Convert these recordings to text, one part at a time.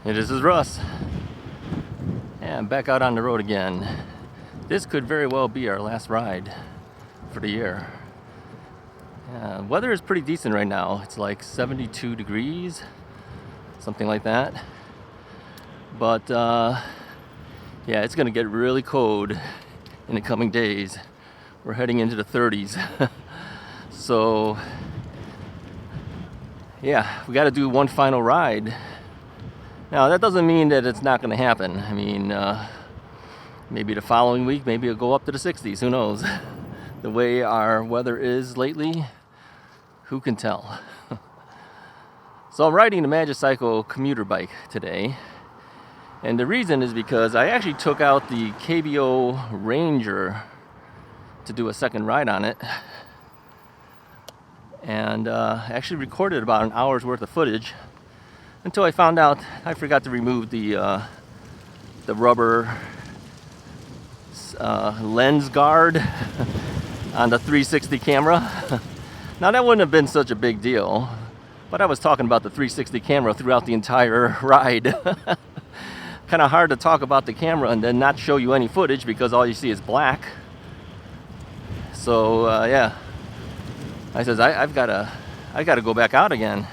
This is Russ, and I'm back out on the road again. This could very well be our last ride for the year. Weather is pretty decent right now. It's like 72 degrees, something like that. But yeah, it's gonna get really cold in the coming days. We're heading into the 30s. So yeah, we got to do one final ride. Now that doesn't mean that it's not going to happen. I mean, maybe the following week, maybe it'll go up to the 60s. Who knows? The way our weather is lately, who can tell? So I'm riding the Magicycle Commuter bike today, and the reason is because I actually took out the KBO Ranger to do a second ride on it, and actually recorded about an hour's worth of footage until I found out I forgot to remove the rubber lens guard on the 360 camera. Now that wouldn't have been such a big deal, but I was talking about the 360 camera throughout the entire ride. Kind of hard to talk about the camera and then not show you any footage because all you see is black. So yeah, I says I gotta go back out again.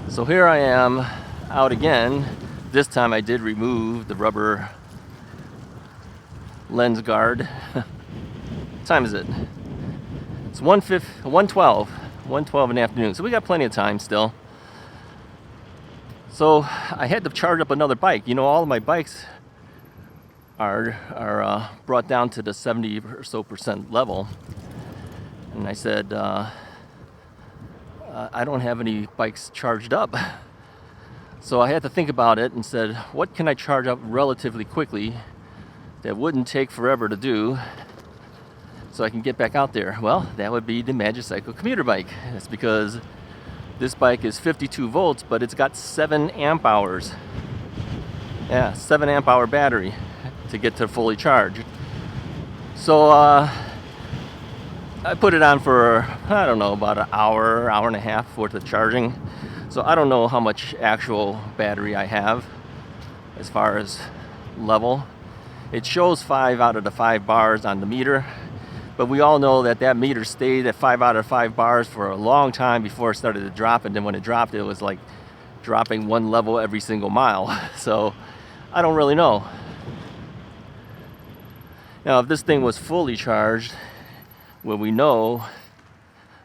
So here I am out again. This time I did remove the rubber lens guard. What time is it? It's 1:12 in the afternoon. So we got plenty of time still. So I had to charge up another bike. You know, all of my bikes are brought down to the 70% or so level. And I said, I don't have any bikes charged up. So I had to think about it and said, what can I charge up relatively quickly that wouldn't take forever to do so I can get back out there? Well, that would be the Magicycle Commuter bike. It's because this bike is 52 volts, but it's got 7 amp hours. Yeah, 7 amp hour battery to get to fully charged. So I put it on for, I don't know, about an hour and a half worth of charging. So I don't know how much actual battery I have as far as level. It shows 5 out of the 5 bars on the meter, but we all know that that meter stayed at 5 out of 5 bars for a long time before it started to drop, and then when it dropped, it was like dropping 1 level every single mile. So I don't really know. Now, if this thing was fully charged, well, we know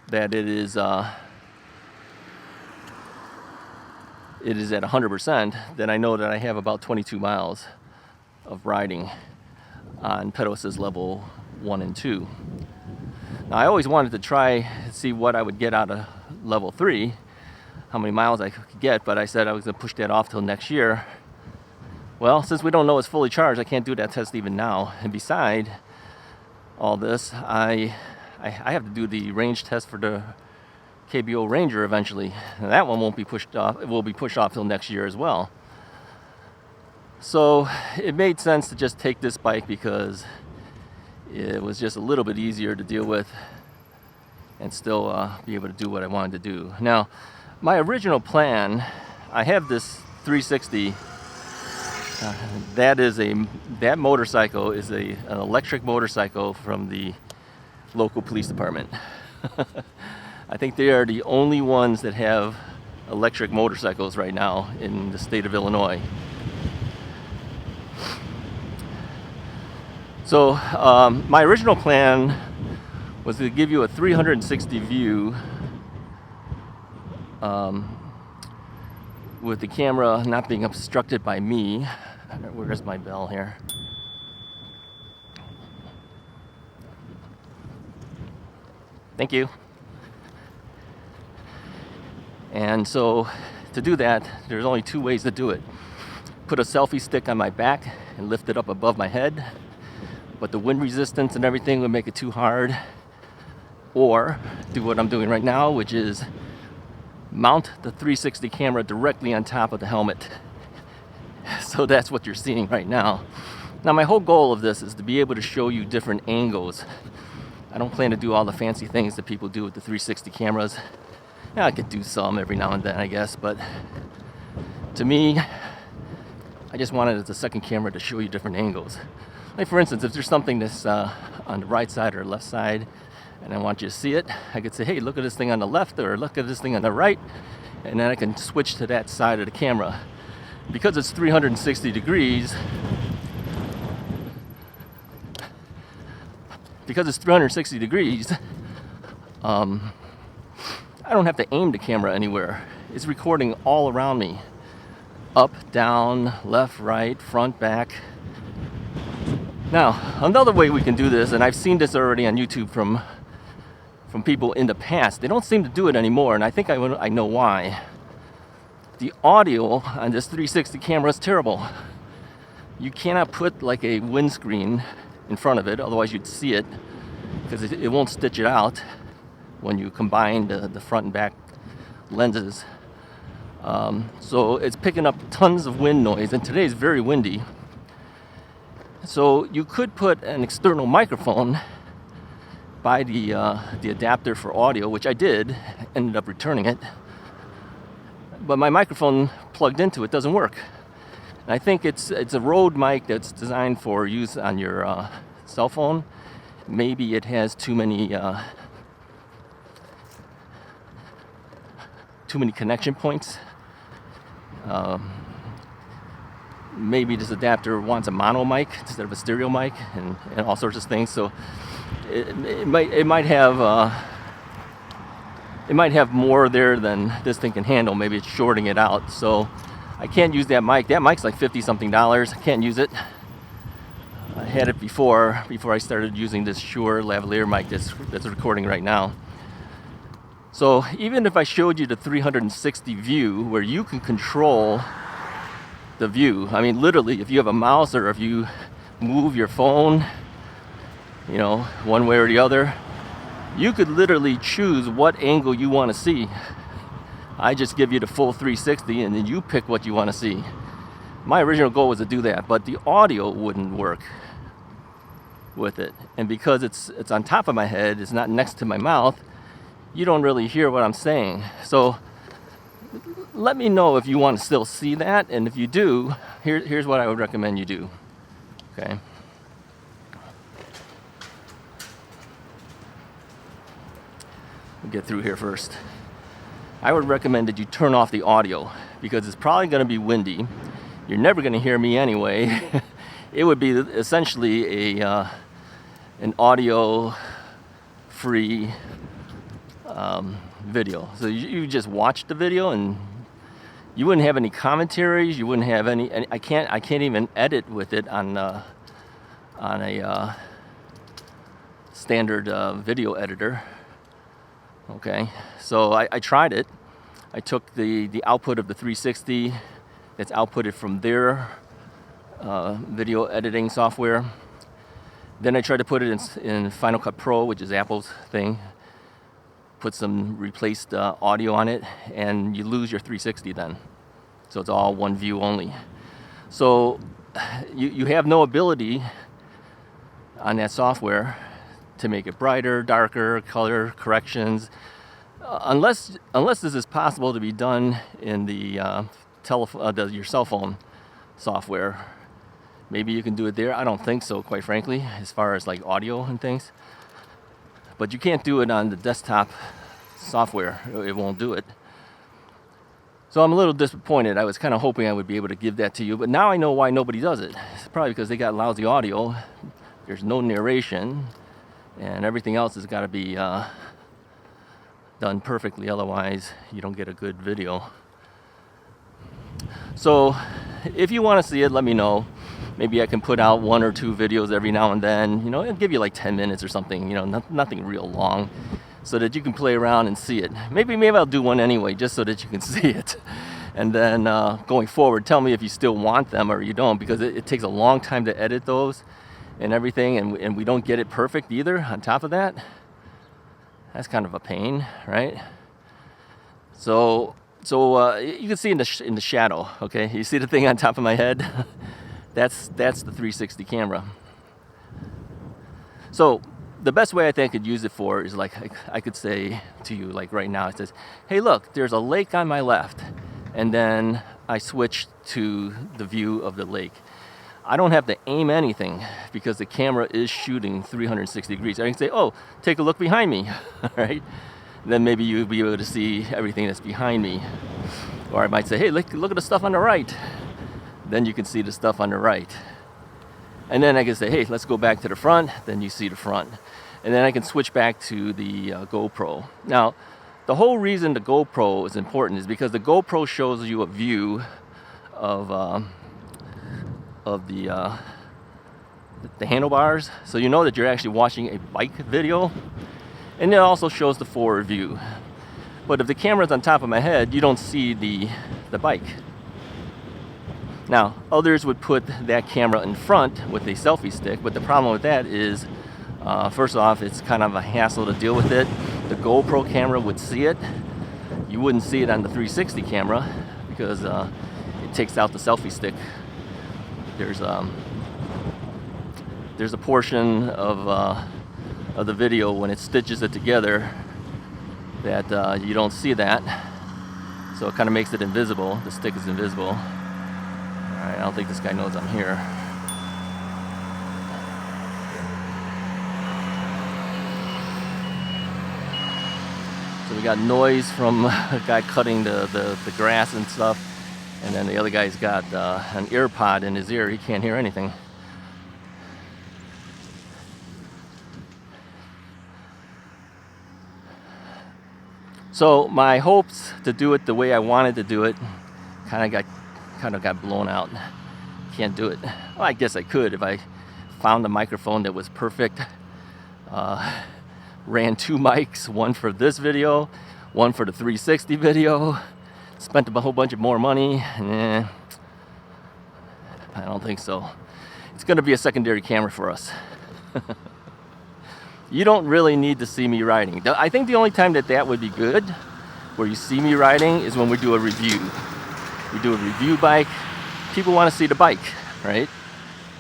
that it is at 100%, then I know that I have about 22 miles of riding on Pedos's level 1 and 2. Now, I always wanted to try to see what I would get out of level 3, how many miles I could get, but I said I was going to push that off till next year. Well, since we don't know it's fully charged, I can't do that test even now. And beside all this, I have to do the range test for the KBO Ranger eventually. And that one won't be pushed off. It will be pushed off till next year as well. So it made sense to just take this bike because it was just a little bit easier to deal with and still be able to do what I wanted to do. Now, my original plan, I have this 360. That motorcycle is an electric motorcycle from the local police department. I think they are the only ones that have electric motorcycles right now in the state of Illinois. So my original plan was to give you a 360 view with the camera not being obstructed by me. Where's my bell here? Thank you. And so to do that, there's only 2 ways to do it. Put a selfie stick on my back and lift it up above my head, but the wind resistance and everything would make it too hard. Or do what I'm doing right now, which is mount the 360 camera directly on top of the helmet. So that's what you're seeing right now. Now, my whole goal of this is to be able to show you different angles. I don't plan to do all the fancy things that people do with the 360 cameras. Yeah, I could do some every now and then, I guess, but to me, I just wanted it as a second camera to show you different angles. Like for instance, if there's something that's on the right side or left side, and I want you to see it, I could say, hey, look at this thing on the left, or look at this thing on the right, and then I can switch to that side of the camera. Because it's 360 degrees, I don't have to aim the camera anywhere. It's recording all around me. Up, down, left, right, front, back. Now, another way we can do this, and I've seen this already on YouTube from people in the past, they don't seem to do it anymore, and I think I know why. The audio on this 360 camera is terrible. You cannot put like a windscreen in front of it, otherwise you'd see it, because it won't stitch it out when you combine the front and back lenses. So it's picking up tons of wind noise, and today is very windy. So you could put an external microphone by the adapter for audio, which I did, ended up returning it. But my microphone plugged into it doesn't work. And I think it's a Rode mic that's designed for use on your cell phone. Maybe it has too many connection points. Maybe this adapter wants a mono mic instead of a stereo mic, and all sorts of things. So it might have more there than this thing can handle. Maybe it's shorting it out. So I can't use that mic. That mic's like $50-something. I can't use it. I had it before I started using this Shure lavalier mic that's recording right now. So even if I showed you the 360 view where you can control the view, I mean literally if you have a mouse or if you move your phone, one way or the other, you could literally choose what angle you want to see. I just give you the full 360 and then you pick what you want to see. My original goal was to do that, but the audio wouldn't work with it. And because it's on top of my head, it's not next to my mouth, you don't really hear what I'm saying. So let me know if you want to still see that, and if you do, here's what I would recommend you do. Okay. We'll get through here first. I would recommend that you turn off the audio because it's probably going to be windy. You're never going to hear me anyway. It would be essentially an audio-free video. So you just watch the video and you wouldn't have any commentaries. You wouldn't have any. I can't even edit with it on a standard video editor. Okay, so I tried it. I took the output of the 360 that's outputted from their video editing software. Then I tried to put it in Final Cut Pro, which is Apple's thing. Put some replaced audio on it, and you lose your 360 then. So it's all one view only. So you have no ability on that software to make it brighter, darker, color corrections, unless this is possible to be done in the your cell phone software. Maybe you can do it there. I don't think so, quite frankly, as far as like audio and things. But you can't do it on the desktop software. It won't do it. So I'm a little disappointed. I was kind of hoping I would be able to give that to you, but now I know why nobody does it. It's probably because they got lousy audio. There's no narration, and everything else has got to be done perfectly. Otherwise, you don't get a good video. So if you want to see it, let me know. Maybe I can put out 1 or 2 videos every now and then. It'll give you like 10 minutes or something. Nothing real long, so that you can play around and see it. Maybe I'll do one anyway, just so that you can see it. And then going forward, tell me if you still want them or you don't, because it takes a long time to edit those and everything, and we don't get it perfect either. On top of that, that's kind of a pain, right? So you can see in the shadow. Okay, you see the thing on top of my head? That's the 360 camera. So the best way I think I could use it for is like I could say to you, like right now, it says, hey look, there's a lake on my left, and then I switch to the view of the lake. I don't have to aim anything because the camera is shooting 360 degrees. I can say, oh, take a look behind me, right? Then maybe you'll be able to see everything that's behind me. Or I might say, hey, look at the stuff on the right. Then you can see the stuff on the right. And then I can say, hey, let's go back to the front. Then you see the front. And then I can switch back to the GoPro. Now, the whole reason the GoPro is important is because the GoPro shows you a view of the handlebars. So you know that you're actually watching a bike video. And it also shows the forward view. But if the camera's on top of my head, you don't see the bike. Now, others would put that camera in front with a selfie stick, but the problem with that is, first off, it's kind of a hassle to deal with it. The GoPro camera would see it. You wouldn't see it on the 360 camera because it takes out the selfie stick. There's a portion of the video when it stitches it together that you don't see that, so it kind of makes it invisible. The stick is invisible. All right, I don't think this guy knows I'm here. So we got noise from a guy cutting the grass and stuff, and then the other guy's got an ear pod in his ear. He can't hear anything. So my hopes to do it the way I wanted to do it kind of got blown out. Can't do it. Well, I guess I could if I found a microphone that was perfect. Ran 2 mics, one for this video, one for the 360 video. Spent a whole bunch of more money. I don't think so. It's going to be a secondary camera for us. You don't really need to see me riding. I think the only time that would be good, where you see me riding, is when we do a review. We do a review bike. People want to see the bike, right?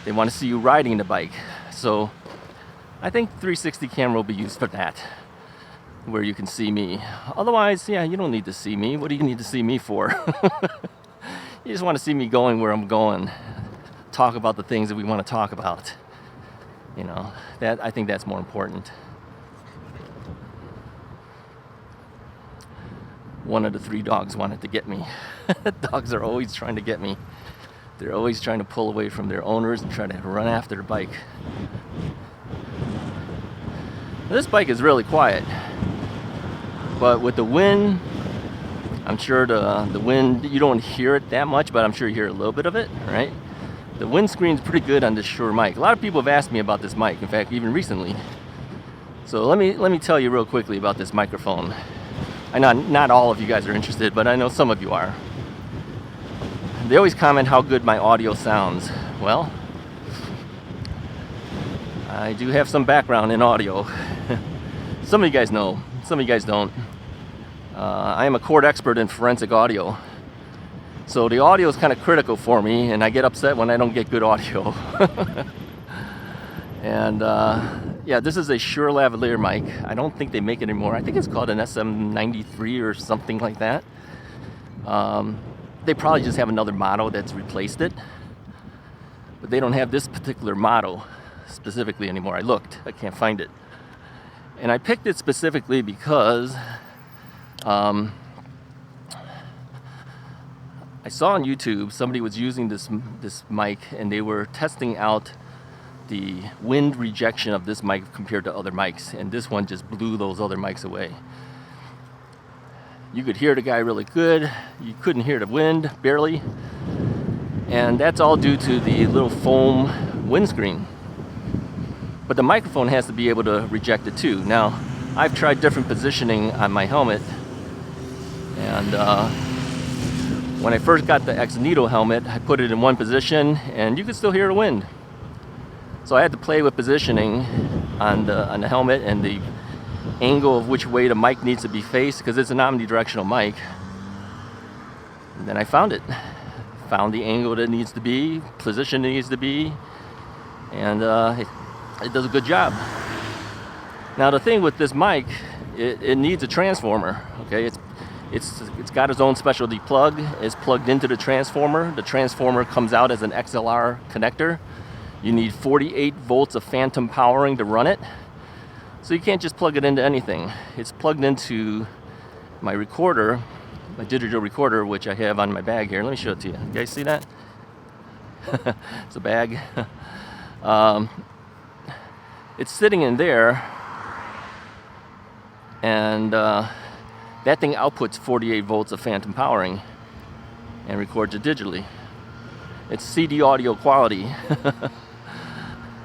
They want to see you riding the bike. So I think 360 camera will be used for that, where you can see me. Otherwise, yeah, you don't need to see me. What do you need to see me for? You just want to see me going where I'm going. Talk about the things that we want to talk about. You know, I think that's more important. One of the 3 dogs wanted to get me. Dogs are always trying to get me. They're always trying to pull away from their owners and try to run after the bike. This bike is really quiet. But with the wind, I'm sure the wind, you don't hear it that much, but I'm sure you hear a little bit of it, right? The windscreen's pretty good on this Shure mic. A lot of people have asked me about this mic, in fact, even recently. So let me tell you real quickly about this microphone. I know not all of you guys are interested, but I know some of you are. They always comment how good my audio sounds. Well, I do have some background in audio. Some of you guys know, some of you guys don't. I am a court expert in forensic audio. So the audio is kind of critical for me, and I get upset when I don't get good audio. And yeah, this is a Shure lavalier mic. I don't think they make it anymore. I think it's called an SM93 or something like that. They probably just have another model that's replaced it. But they don't have this particular model specifically anymore. I looked, I can't find it. And I picked it specifically because I saw on YouTube somebody was using this mic, and they were testing out the wind rejection of this mic compared to other mics, and this one just blew those other mics away. You could hear the guy really good. You couldn't hear the wind, barely. And that's all due to the little foam windscreen. But the microphone has to be able to reject it too. Now, I've tried different positioning on my helmet, and when I first got the X-Needle helmet, I put it in one position, and you could still hear the wind. So I had to play with positioning on the helmet and the angle of which way the mic needs to be faced, because it's an omnidirectional mic. And then I found it. Found the angle that it needs to be, position it needs to be, and it does a good job. Now the thing with this mic, it needs a transformer. Okay, It's got its own specialty plug. It's plugged into the transformer. The transformer comes out as an XLR connector. You need 48 volts of phantom powering to run it. So you can't just plug it into anything. It's plugged into my recorder, my digital recorder, which I have on my bag here. Let me show it to you. You guys see that? It's a bag. It's sitting in there, and that thing outputs 48 volts of phantom powering and records it digitally. It's CD audio quality.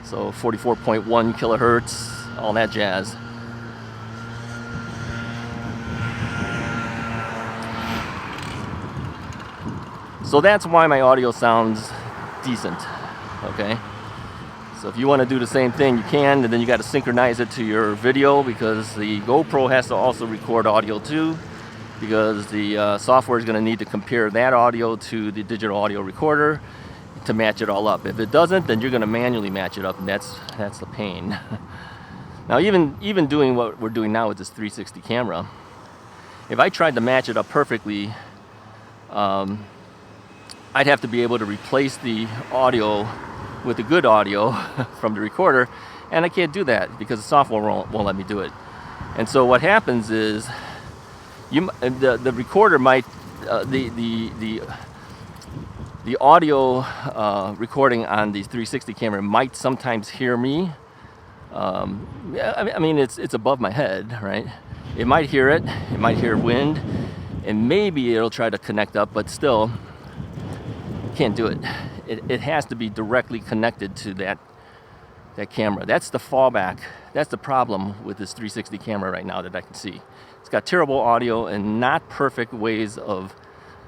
So 44.1 kilohertz, all that jazz. So that's why my audio sounds decent, okay? So if you want to do the same thing, you can, and then you got to synchronize it to your video, because the GoPro has to also record audio too, because the software is going to need to compare that audio to the digital audio recorder to match it all up. If it doesn't, then you're going to manually match it up, and that's the pain. Now, even doing what we're doing now with this 360 camera, if I tried to match it up perfectly, I'd have to be able to replace the audio with the good audio from the recorder, and I can't do that because the software won't let me do it. And so what happens is, the recorder might the audio recording on the 360 camera might sometimes hear me. I mean, it's above my head, right? It might hear it. It might hear wind, and maybe it'll try to connect up, but still can't do it. It has to be directly connected to that camera. That's the fallback. That's the problem with this 360 camera right now that I can see. It's got terrible audio and not perfect ways of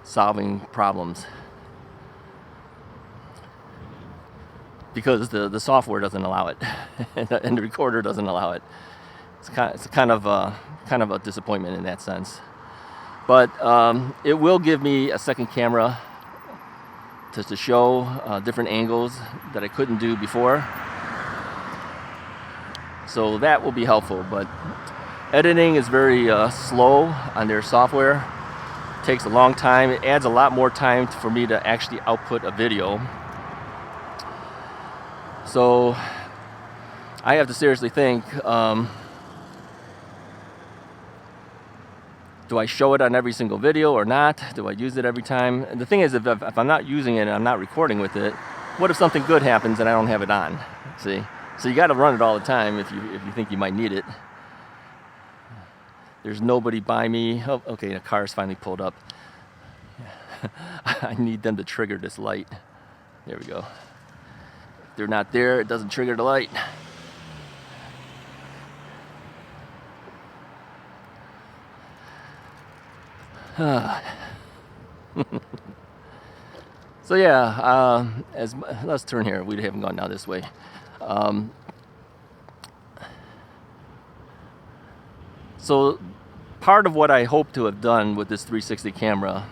solving problems, because the software doesn't allow it, and the recorder doesn't allow it. It's kind of a disappointment in that sense. But it will give me a second camera to show different angles that I couldn't do before. So that will be helpful. But editing is very slow on their software. It takes a long time. It adds a lot more time for me to actually output a video. So I have to seriously think, do I show it on every single video or not? Do I use it every time? And the thing is, if I'm not using it and I'm not recording with it, what if something good happens and I don't have it on? See? So you got to run it all the time if you think you might need it. There's nobody by me. Oh, okay, the car's finally pulled up. I need them to trigger this light. There we go. If they're not there, it doesn't trigger the light. So yeah, let's turn here. We haven't gone down this way. So part of what I hope to have done with this 360 camera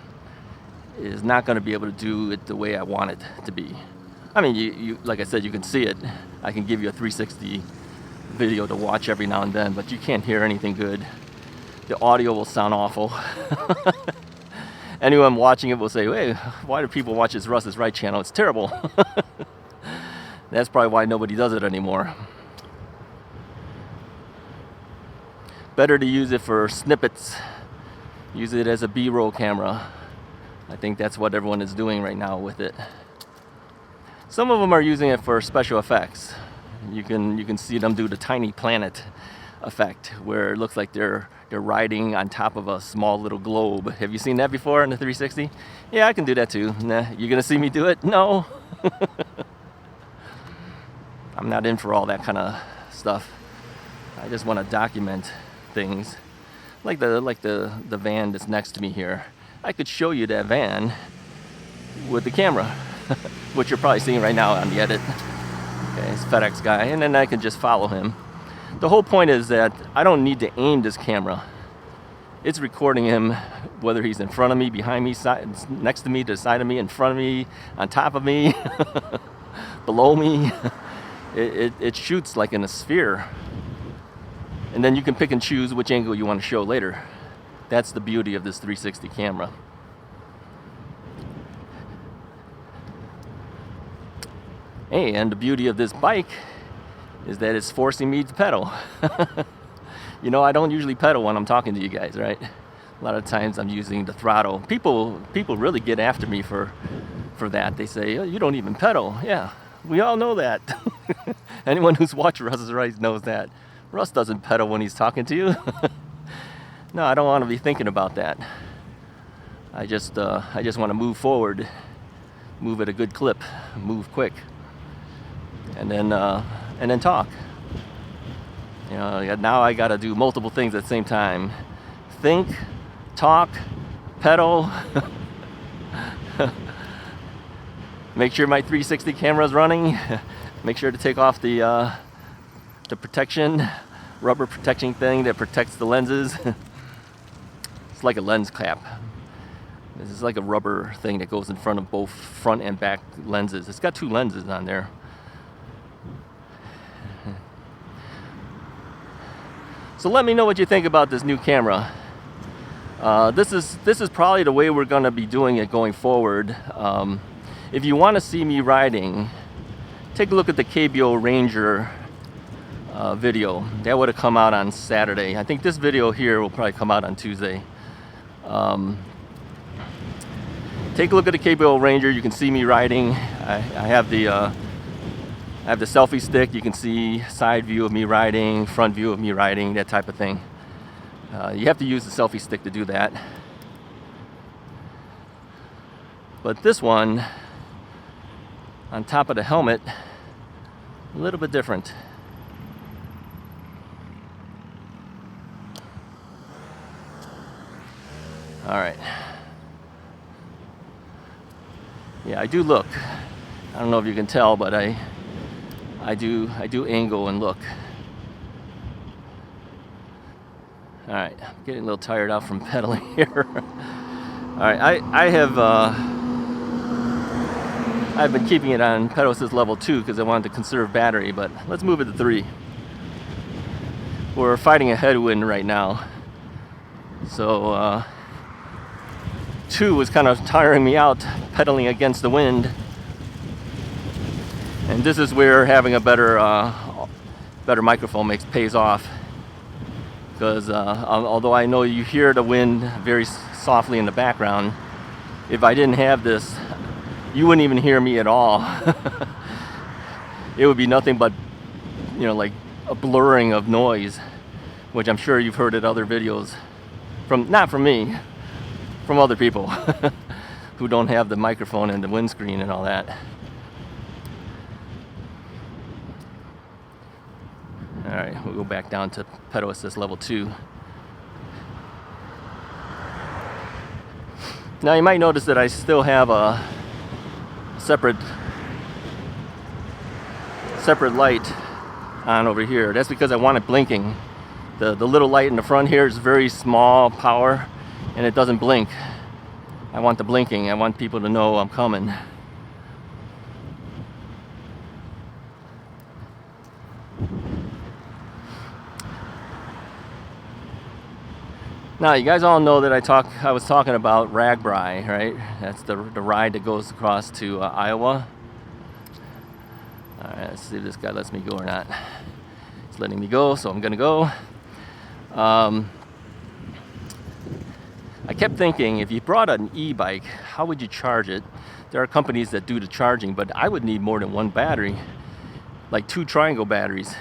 is not going to be able to do it the way I want it to be. I mean, you like I said, you can see it. I can give you a 360 video to watch every now and then, but you can't hear anything good. The audio will sound awful. Anyone watching it will say, hey, why do people watch this Russ's Right channel? It's terrible. That's probably why nobody does it anymore. Better to use it for snippets. Use it as a B-roll camera. I think that's what everyone is doing right now with it. Some of them are using it for special effects. You can see them do the tiny planet effect, where it looks like they're riding on top of a small little globe. Have you seen that before in the 360? Yeah, I can do that too. Nah, you gonna see me do it? No. I'm not in for all that kind of stuff. I just want to document things, like the van that's next to me here. I could show you that van with the camera, which you're probably seeing right now on the edit. Okay, it's FedEx guy, and then I can just follow him. The whole point is that I don't need to aim this camera. It's recording him, whether he's in front of me, behind me, next to me, to the side of me, in front of me, on top of me, below me. It shoots like in a sphere. And then you can pick and choose which angle you want to show later. That's the beauty of this 360 camera. And the beauty of this bike is that it's forcing me to pedal. You know, I don't usually pedal when I'm talking to you guys, right? A lot of times I'm using the throttle. People really get after me for that. They say, oh, you don't even pedal. Yeah, we all know that. Anyone who's watched Russ's Rides knows that. Russ doesn't pedal when he's talking to you. No, I don't want to be thinking about that. I just want to move forward, move at a good clip, move quick, and then talk. You know, now I got to do multiple things at the same time. Think, talk, pedal. Make sure my 360 camera is running. Make sure to take off the protection, rubber protection thing that protects the lenses. It's like a lens cap. This is like a rubber thing that goes in front of both front and back lenses. It's got two lenses on there. So let me know what you think about this new camera. This is probably the way we're gonna be doing it going forward. If you want to see me riding, take a look at the KBO Ranger video. That would have come out on Saturday. I think this video here will probably come out on Tuesday. Take a look at the KBO Ranger. You can see me riding. I have the selfie stick. You can see side view of me riding, front view of me riding, that type of thing. You have to use the selfie stick to do that. But this one, on top of the helmet, a little bit different. All right. Yeah, I do look. I don't know if you can tell, but I do angle and look. All right, I'm getting a little tired out from pedaling here. All right, I've been keeping it on pedal assist level 2 because I wanted to conserve battery, but let's move it to 3. We're fighting a headwind right now, so 2 was kind of tiring me out, pedaling against the wind. And this is where having a better microphone pays off. Because although I know you hear the wind very softly in the background, if I didn't have this, you wouldn't even hear me at all. It would be nothing but, you know, like a blurring of noise, which I'm sure you've heard at other videos not from me, from other people who don't have the microphone and the windscreen and all that. All right, we'll go back down to pedal assist level 2. Now you might notice that I still have a separate light on over here. That's because I want it blinking. The little light in the front here is very small power and it doesn't blink. I want the blinking. I want people to know I'm coming. Now, you guys all know that I was talking about Ragbri, right? That's the ride that goes across to Iowa. All right, let's see if this guy lets me go or not. He's letting me go, so I'm gonna go. I kept thinking, if you brought an e-bike, how would you charge it? There are companies that do the charging, but I would need more than one battery, like 2 triangle batteries.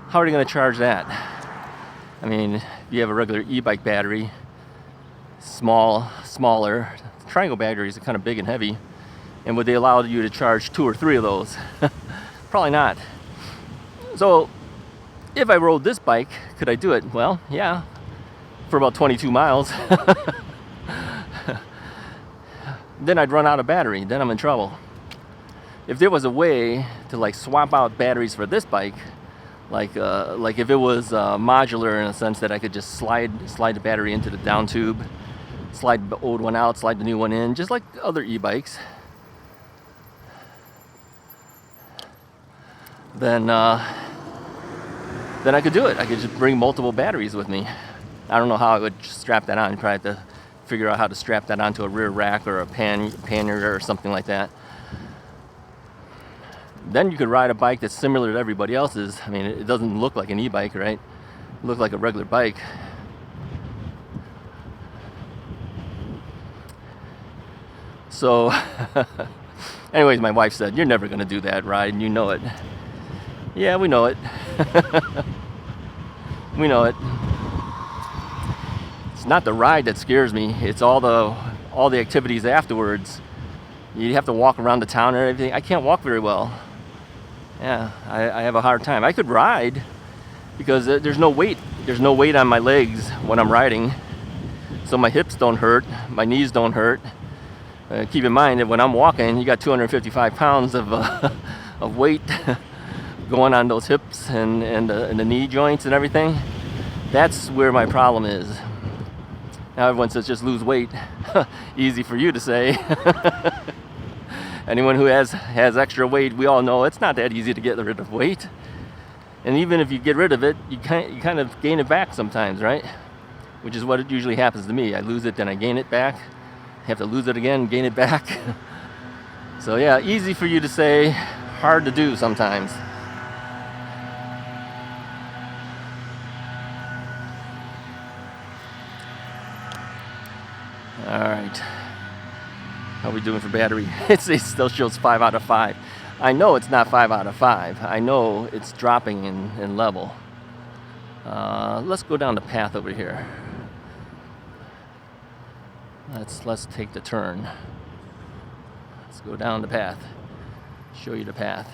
How are they gonna charge that? I mean, if you have a regular e-bike battery, smaller, triangle batteries are kind of big and heavy, and would they allow you to charge 2 or 3 of those? Probably not. So, if I rode this bike, could I do it? Well, yeah, for about 22 miles. Then I'd run out of battery, then I'm in trouble. If there was a way to like swap out batteries for this bike, like if it was modular in a sense that I could just slide the battery into the down tube, slide the old one out, slide the new one in, just like other e-bikes, then I could do it. I could just bring multiple batteries with me. I don't know how I would strap that on. You probably have to figure out how to strap that onto a rear rack or a pannier or something like that. Then you could ride a bike that's similar to everybody else's. I mean, it doesn't look like an e-bike, right? It looks like a regular bike. So, anyways, my wife said, "You're never going to do that ride, and you know it." Yeah, we know it. We know it. It's not the ride that scares me. It's all the activities afterwards. You have to walk around the town and everything. I can't walk very well. Yeah, I have a hard time. I could ride because there's no weight. There's no weight on my legs when I'm riding, so my hips don't hurt, my knees don't hurt. Keep in mind that when I'm walking, you got 255 pounds of weight going on those hips and the knee joints and everything. That's where my problem is. Now everyone says just lose weight. Easy for you to say. Anyone who has extra weight, we all know it's not that easy to get rid of weight. And even if you get rid of it, you kind of gain it back sometimes, right? Which is what it usually happens to me. I lose it, then I gain it back. I have to lose it again, gain it back. So yeah, easy for you to say, hard to do sometimes. All right. How are we doing for battery? It still shows 5 out of 5. I know it's not 5 out of 5. I know it's dropping in level. Let's go down the path over here. Let's take the turn. Let's go down the path. Show you the path.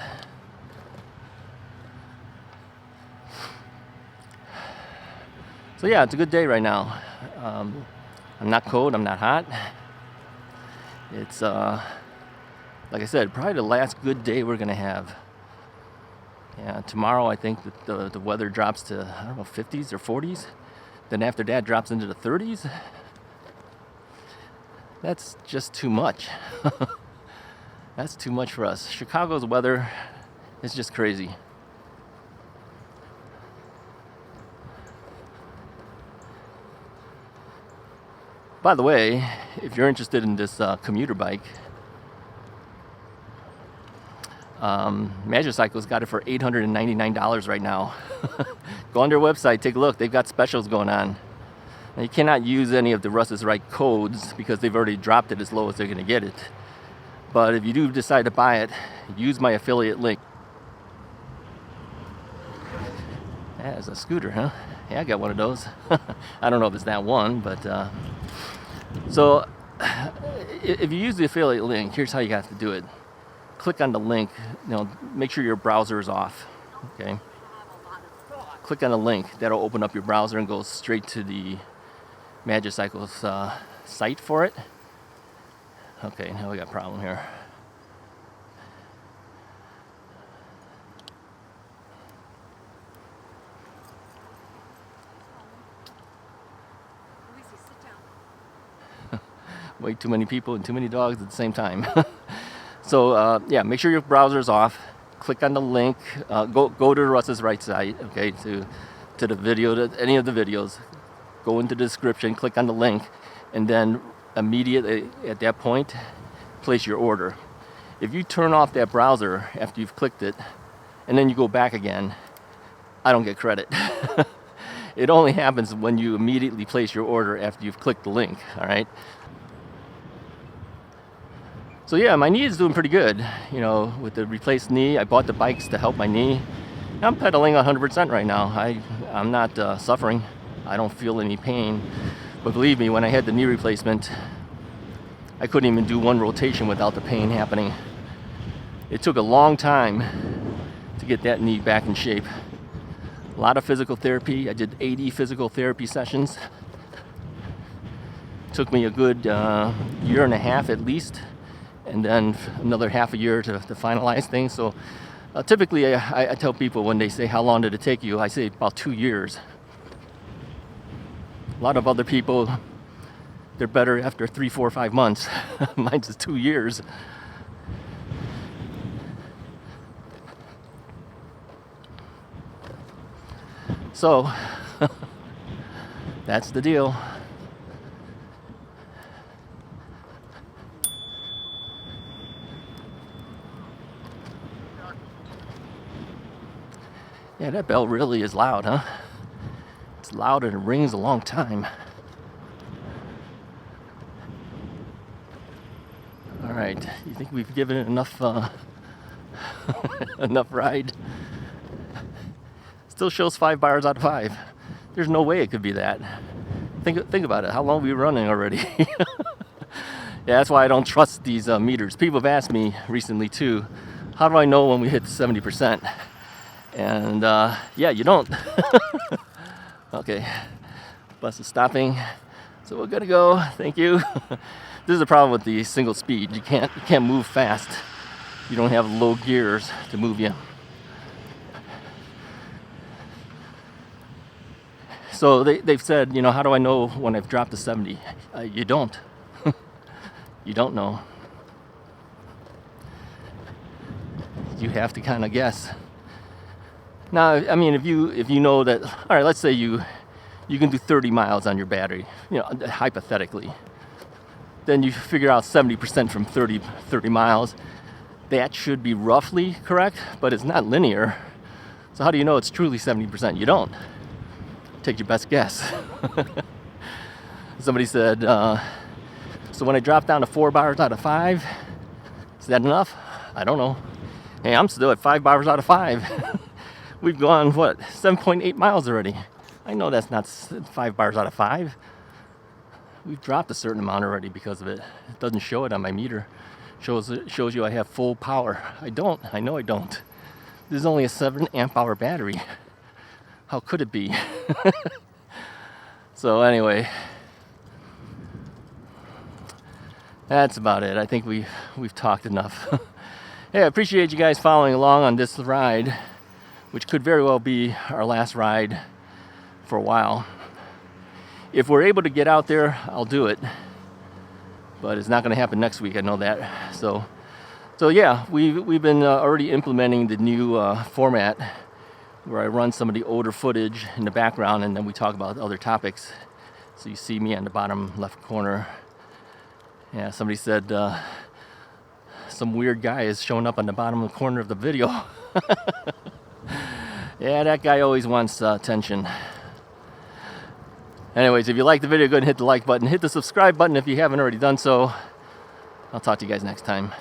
So yeah, it's a good day right now. I'm not cold, I'm not hot. It's like I said, probably the last good day we're gonna have. Yeah, tomorrow I think that the weather drops to, I don't know, 50s or 40s. Then after that drops into the 30s. That's just too much. That's too much for us. Chicago's weather is just crazy. By the way, if you're interested in this commuter bike, Magicycle's got it for $899 right now. Go on their website, take a look. They've got specials going on. Now, you cannot use any of the Russ's Right codes because they've already dropped it as low as they're going to get it. But if you do decide to buy it, use my affiliate link. That's a scooter, huh? Yeah, I got one of those. I don't know if it's that one, but so if you use the affiliate link, here's how you have to do it. Click on the link, make sure your browser is off, okay? Click on the link, that'll open up your browser and go straight to the Magicycle's site for it. Okay, now we got a problem here. Way too many people and too many dogs at the same time. So yeah, make sure your browser is off. Click on the link. Go to Russ's Right site. Okay, to the video, to any of the videos. Go into the description. Click on the link, and then immediately at that point, place your order. If you turn off that browser after you've clicked it, and then you go back again, I don't get credit. It only happens when you immediately place your order after you've clicked the link. All right. So yeah, my knee is doing pretty good. With the replaced knee, I bought the bikes to help my knee. I'm pedaling 100% right now. I'm not suffering. I don't feel any pain. But believe me, when I had the knee replacement, I couldn't even do one rotation without the pain happening. It took a long time to get that knee back in shape. A lot of physical therapy. I did 80 physical therapy sessions. Took me a good year and a half at least, and then another half a year to finalize things. So typically I tell people when they say, how long did it take you? I say about 2 years. A lot of other people, they're better after 3, 4, 5 months. Mine's just 2 years. So That's the deal. Yeah, that bell really is loud, huh? It's loud and it rings a long time. All right, you think we've given it enough enough ride? Still shows 5 bars out of 5. There's no way it could be that. Think about it. How long have we been running already? Yeah, that's why I don't trust these meters. People have asked me recently too, how do I know when we hit 70%? And yeah, you don't. Okay, bus is stopping, so we're gonna go. Thank you. This is the problem with the single speed. You can't move fast. You don't have low gears to move you. So they've said, you know, how do I know when I've dropped to 70? You don't. You don't know. You have to kind of guess. Now, I mean, if you know that, all right, let's say you can do 30 miles on your battery, you know, hypothetically. Then you figure out 70% from 30 miles. That should be roughly correct, but it's not linear. So how do you know it's truly 70%? You don't. Take your best guess. Somebody said, so when I drop down to 4 bars out of 5, is that enough? I don't know. Hey, I'm still at 5 bars out of 5. We've gone, what, 7.8 miles already. I know that's not 5 bars out of 5. We've dropped a certain amount already because of it. It doesn't show it on my meter. It shows you I have full power. I don't. I know I don't. This is only a 7 amp hour battery. How could it be? So anyway, that's about it. I think we've talked enough. Hey, I appreciate you guys following along on this ride, which could very well be our last ride for a while. If we're able to get out there, I'll do it. But it's not going to happen next week. I know that. So yeah, we've been already implementing the new format where I run some of the older footage in the background and then we talk about other topics. So you see me on the bottom left corner. Yeah, somebody said some weird guy is showing up on the bottom corner of the video. Yeah, that guy always wants attention. Anyways, if you like the video, go ahead and hit the like button. Hit the subscribe button if you haven't already done so. I'll talk to you guys next time.